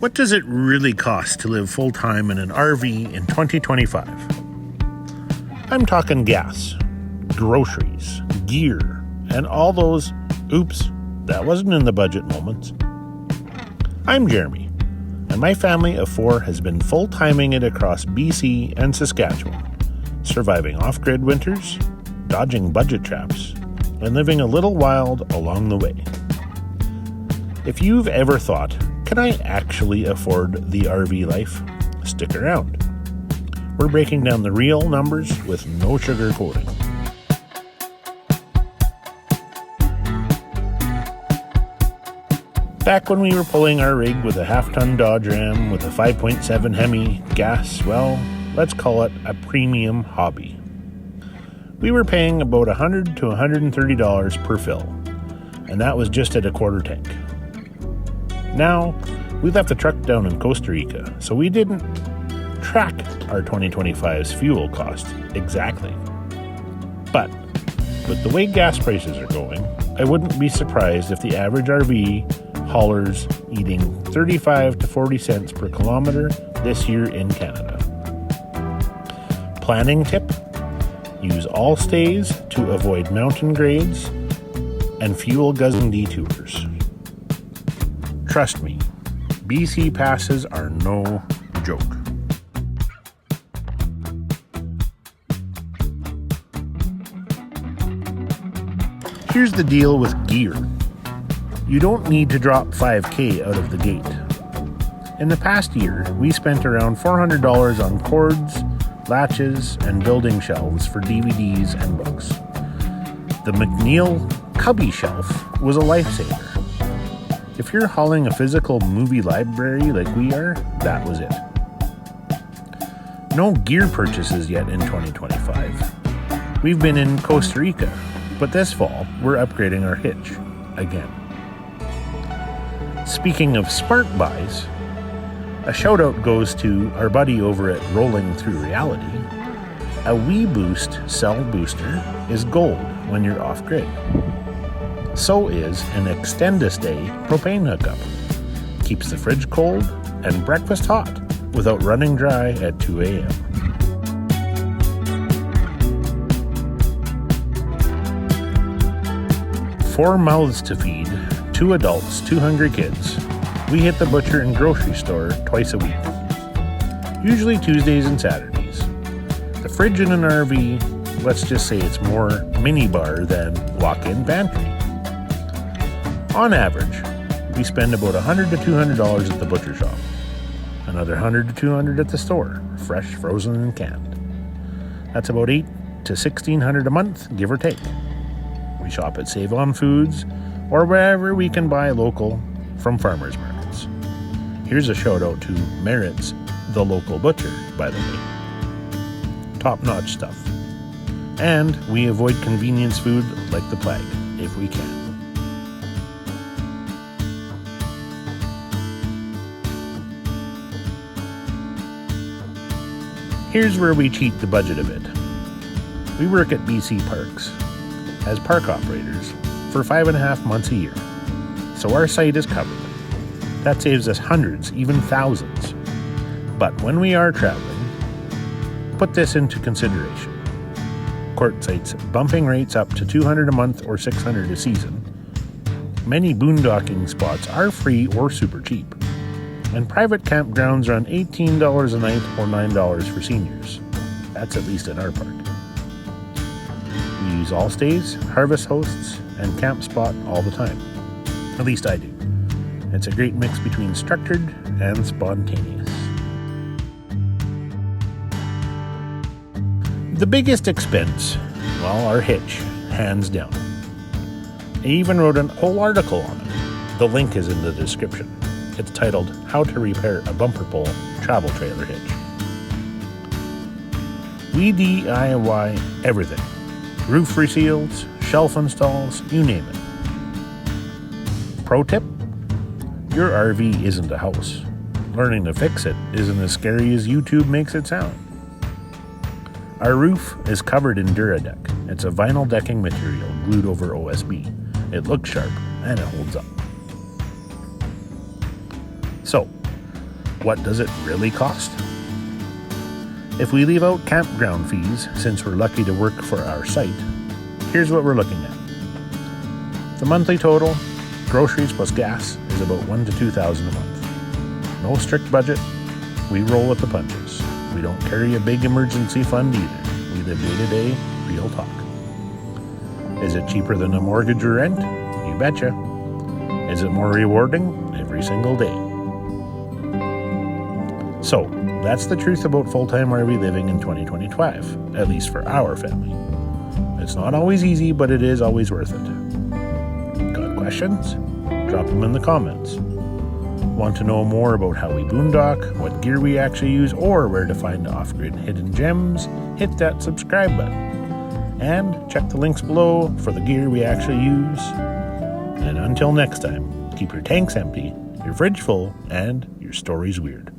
What does it really cost to live full-time in an RV in 2025? I'm talking gas, groceries, gear, and all those, oops, that wasn't in the budget moments. I'm Jeremy, and my family of 4 has been full-timing it across BC and Saskatchewan, surviving off-grid winters, dodging budget traps, and living a little wild along the way. If you've ever thought, can I actually afford the RV life? Stick around. We're breaking down the real numbers with no sugarcoating. Back when we were pulling our rig with a half-ton Dodge Ram with a 5.7 HEMI gas, well, let's call it a premium hobby. We were paying about $100 to $130 per fill, and that was just at a quarter tank. Now, we left the truck down in Costa Rica, so we didn't track our 2025's fuel cost exactly. But with the way gas prices are going, I wouldn't be surprised if the average RV hauler's eating 35 to 40 cents per kilometer this year in Canada. Planning tip: use all stays to avoid mountain grades and fuel-guzzling detours. Trust me, BC passes are no joke. Here's the deal with gear. You don't need to drop $5,000 out of the gate. In the past year, we spent around $400 on cords, latches, and building shelves for DVDs and books. The McNeil Cubby shelf was a lifesaver. If you're hauling a physical movie library like we are, that was it. No gear purchases yet in 2025. We've been in Costa Rica, but this fall, we're upgrading our hitch again. Speaking of smart buys, a shout out goes to our buddy over at Rolling Through Reality. A WeBoost cell booster is gold when you're off grid. So is an extend-a-stay propane hookup. Keeps the fridge cold and breakfast hot without running dry at 2 a.m. Four mouths to feed, 2 adults, 2 hungry kids. We hit the butcher and grocery store twice a week, usually Tuesdays and Saturdays. The fridge in an RV, let's just say it's more minibar than walk-in pantry. On average, we spend about $100 to $200 at the butcher shop, another $100 to $200 at the store, fresh, frozen, and canned. That's about $800 to $1,600 a month, give or take. We shop at Save On Foods or wherever we can buy local from farmers markets. Here's a shout out to Merritt's, the local butcher, by the way. Top-notch stuff. And we avoid convenience food like the plague, if we can. Here's where we cheat the budget a bit. We work at BC Parks as park operators for 5.5 months a year, so our site is covered. That saves us hundreds, even thousands. But when we are traveling, put this into consideration. Court sites bumping rates up to $200 a month or $600 a season. Many boondocking spots are free or super cheap. And private campgrounds run $18 a night or $9 for seniors. That's at least in our park. We use all stays, harvest hosts, and camp spot all the time. At least I do. It's a great mix between structured and spontaneous. The biggest expense, well, our hitch, hands down. I even wrote a whole article on it. The link is in the description. It's titled, How to Repair a Bumper Pole Travel Trailer Hitch. We DIY everything. Roof reseals, shelf installs, you name it. Pro tip, your RV isn't a house. Learning to fix it isn't as scary as YouTube makes it sound. Our roof is covered in Duradeck. It's a vinyl decking material glued over OSB. It looks sharp and it holds up. So, what does it really cost? If we leave out campground fees, since we're lucky to work for our site, here's what we're looking at. The monthly total, groceries plus gas, is about $1,000 to $2,000 a month. No strict budget, we roll with the punches. We don't carry a big emergency fund either. We live day to day, real talk. Is it cheaper than a mortgage or rent? You betcha. Is it more rewarding? Every single day. So, that's the truth about full-time RV living in 2025, at least for our family. It's not always easy, but it is always worth it. Got questions? Drop them in the comments. Want to know more about how we boondock, what gear we actually use, or where to find off-grid hidden gems? Hit that subscribe button. And check the links below for the gear we actually use. And until next time, keep your tanks empty, your fridge full, and your stories weird.